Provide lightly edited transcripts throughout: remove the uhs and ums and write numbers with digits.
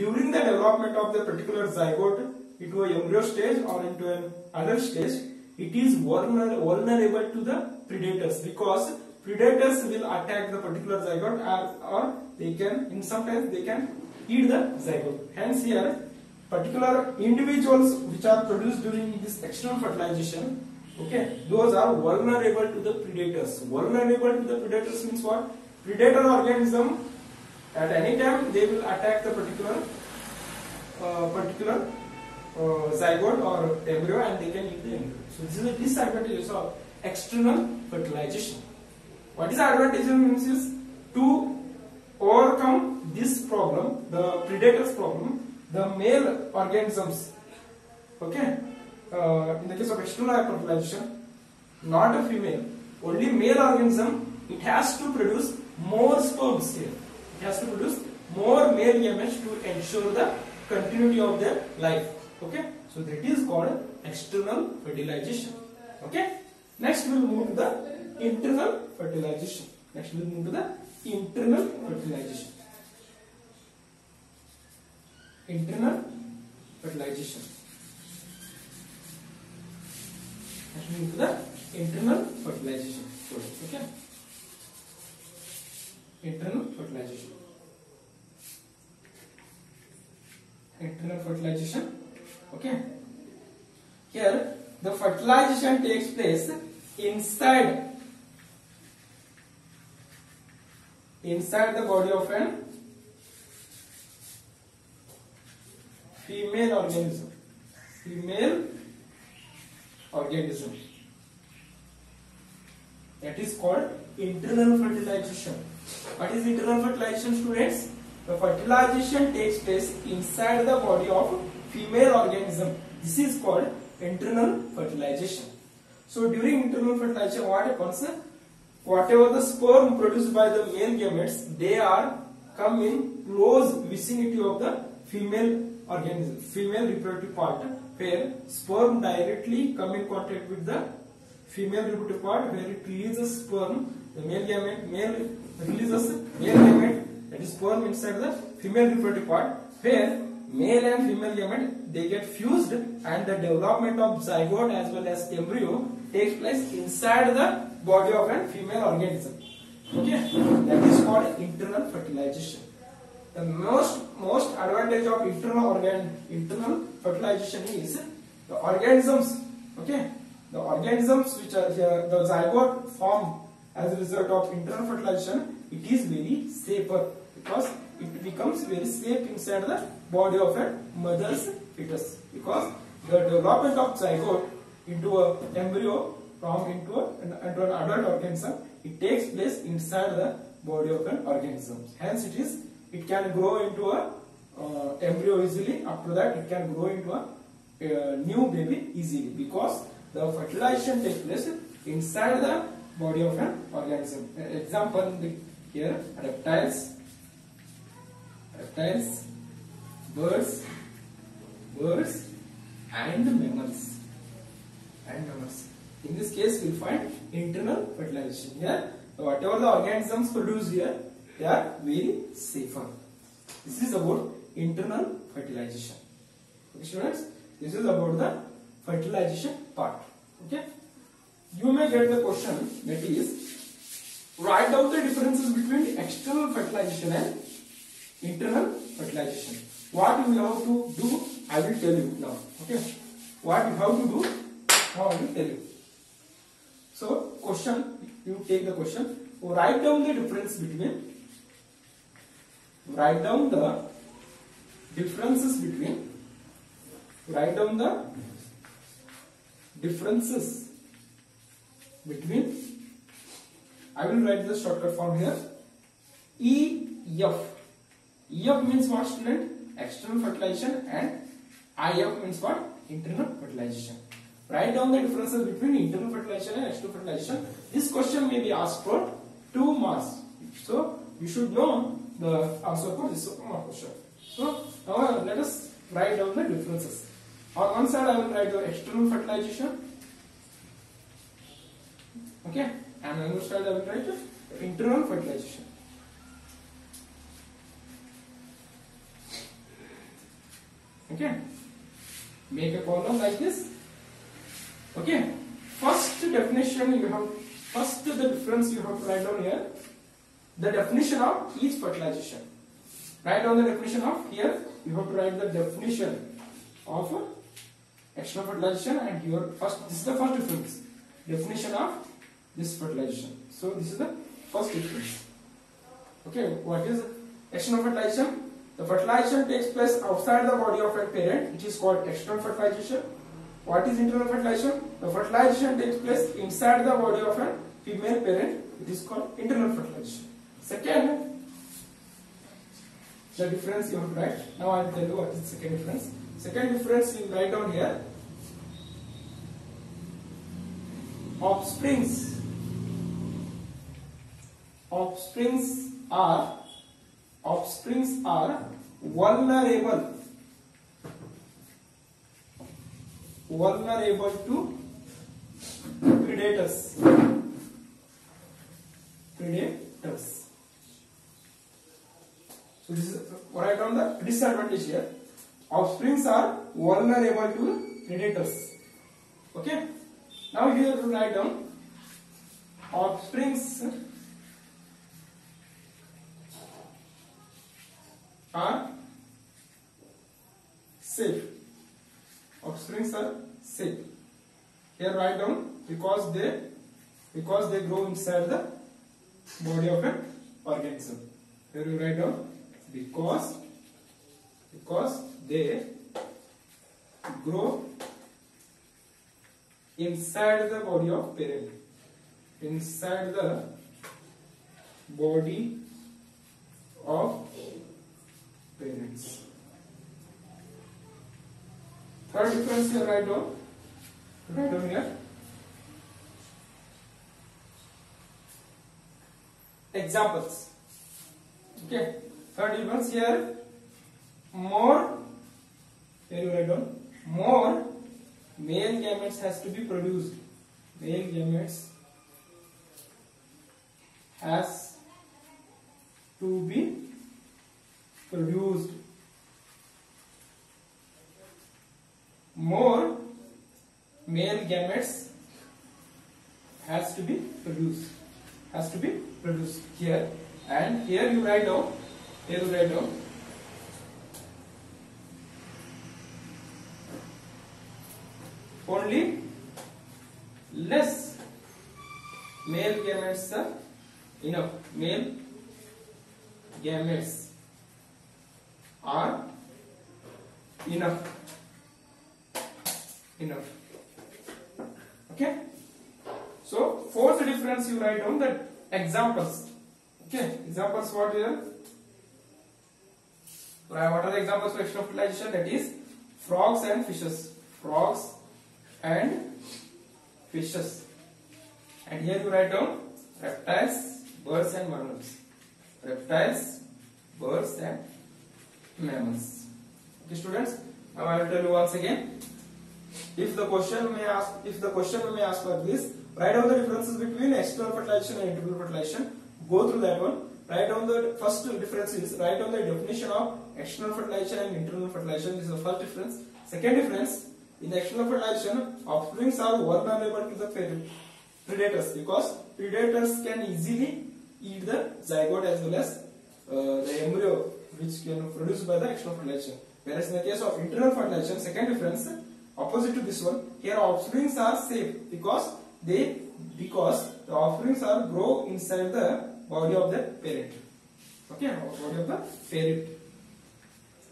during the development of the particular zygote into an embryo stage or into an adult stage, it is vulnerable to the predators, because predators will attack the particular zygote, or they can, sometimes they can eat the zygote. Hence here, particular individuals which are produced during this external fertilization, okay, those are vulnerable to the predators. Vulnerable to the predators means what? Predator organism at any time they will attack the particular zygote or embryo, and they can eat the embryo. So this is the disadvantages of external fertilization. What is the advantage means is, to overcome this problem, the predators problem, the male organisms, okay, in the case of external fertilization, not a female, only male organism, it has to produce more sperms here. It has to produce more male gametes to ensure the continuity of their life. Okay, so that is called external fertilization. Okay, next we will move to the internal fertilization. Next we will move to the internal fertilization. Internal fertilization. Next we move to the internal fertilization. Okay, internal fertilization. Internal fertilization. Okay, here the fertilization takes place inside the body of an female organism. Female organism. That is called internal fertilization. What is internal fertilization, students? The fertilization takes place inside the body of female organism. This is called internal fertilization. So during internal fertilization, what happens? Whatever the sperm produced by the male gametes, they are come in close vicinity of the female organism, female reproductive part, where sperm directly come in contact with the female reproductive part, where it releases sperm. The male releases male gamete, that is sperm, inside the female reproductive part, where male and female gamete, they get fused, and the development of zygote as well as embryo takes place inside the body of a female organism. Okay, that is called internal fertilization. The most advantage of internal fertilization is the organisms. Okay, the organisms which are here, the zygote formed as a result of internal fertilization, it is very safer, because it becomes very safe inside the body of a mother's fetus, because the development of zygote into an embryo into an adult organism, it takes place inside the body of an organism. Hence it can grow into a embryo easily. After that, it can grow into a new baby easily, because the fertilization takes place inside the body of an organism. Example here: reptiles, birds, and mammals. In this case, we will find internal fertilization. Here, whatever the organisms produce here, they are very safer. This is about internal fertilization. Okay, students, this is about the fertilization part. Okay, you may get the question, that is, write down the differences between external fertilization and internal fertilization. What you have to do, I will tell you now. Okay, what you have to do, now I will tell you. So, question, you take the question, write down the difference between, write down the differences between, I will write the shortcut form here, EF. EF means what, student? External fertilization, and IF means what? Internal fertilization. Write down the differences between internal fertilization and external fertilization. This question may be asked for 2 marks. So, you should know the answer for this question. So, now let us write down the differences. On one side, I will write the external fertilization. Okay, and on the other side, I will write the internal fertilization. Okay, make a column like this. Okay, first definition you have, first the difference you have to write down here, the definition of each fertilization. Write down the definition of, here you have to write the definition of external fertilization, and here first, this is the first difference, definition of this fertilization. So this is the first difference. Okay, what is external fertilization? The fertilization takes place outside the body of a parent, which is called external fertilization. What is internal fertilization? The fertilization takes place inside the body of a female parent, it is called internal fertilization. Second, the difference you have to write. Now I will tell you what is the second difference. Second difference you write down here. Offsprings are vulnerable to predators. So this is, write down the disadvantage here. Offsprings are vulnerable to predators. Okay. Now here to write down offsprings are safe. Offsprings are safe. Here write down because they grow inside the body of an organism. Here you write down because they grow inside the body of parent. Inside the body of parents. Third difference here write down. Write down here. Examples. Okay. Third difference here. More. Here you write down. More male gametes has to be produced. Male gametes has to be produced. More male gametes has to be produced. Has to be produced here, and here you write down. Here you write down. Only less male gametes are enough. Male gametes are enough. Okay. So fourth difference you write down that examples. Okay. Examples what here? What are the examples for external fertilization? That is frogs and fishes. Frogs and fishes. And here you write down reptiles, birds and mammals. Reptiles, birds and mammals. Okay, students. Now I will tell you once again. If the question may ask like this, write down the differences between external fertilization and internal fertilization. Go through that one. Write down the first difference is write down the definition of external fertilization and internal fertilization. This is the first difference. Second difference, in the external fertilization, offsprings are vulnerable to the predators because predators can easily eat the zygote as well as the embryo which can produced by the external fertilization. Whereas in the case of internal fertilization, second difference, opposite to this one, here offsprings are safe because the offsprings are grow inside the body of the parent. Okay, body of the parent.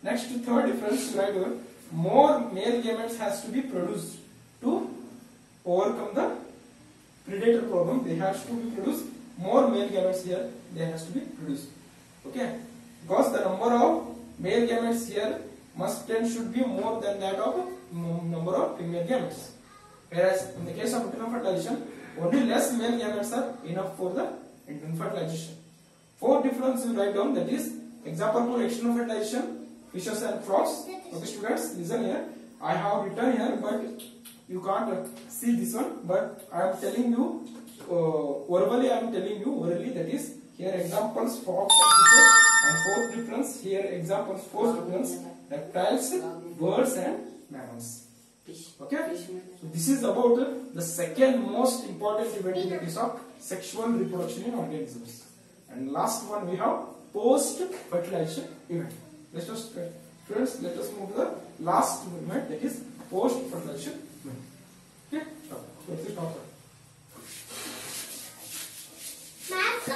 Next, third difference, write down more male gametes has to be produced to overcome the predator problem. They have to be produced more male gametes here. They has to be produced. Okay, because the number of male gametes here should be more than that of number of female gametes. Whereas in the case of internal fertilization, only less male gametes are enough for the internal fertilization. Fourth difference you write down, that is example for external fertilization, fishes and frogs. Okay, students, listen here. I have written here, but you can't see this one. But I am telling you verbally. I am telling you orally. That is here examples frogs and fishes. And fourth difference here examples fourth difference reptiles, birds and mammals. Okay? So this is about the second most important event in the case of sexual reproduction in organisms. And last one we have post-fertilization event. Let us move to the last event, that is post-fertilization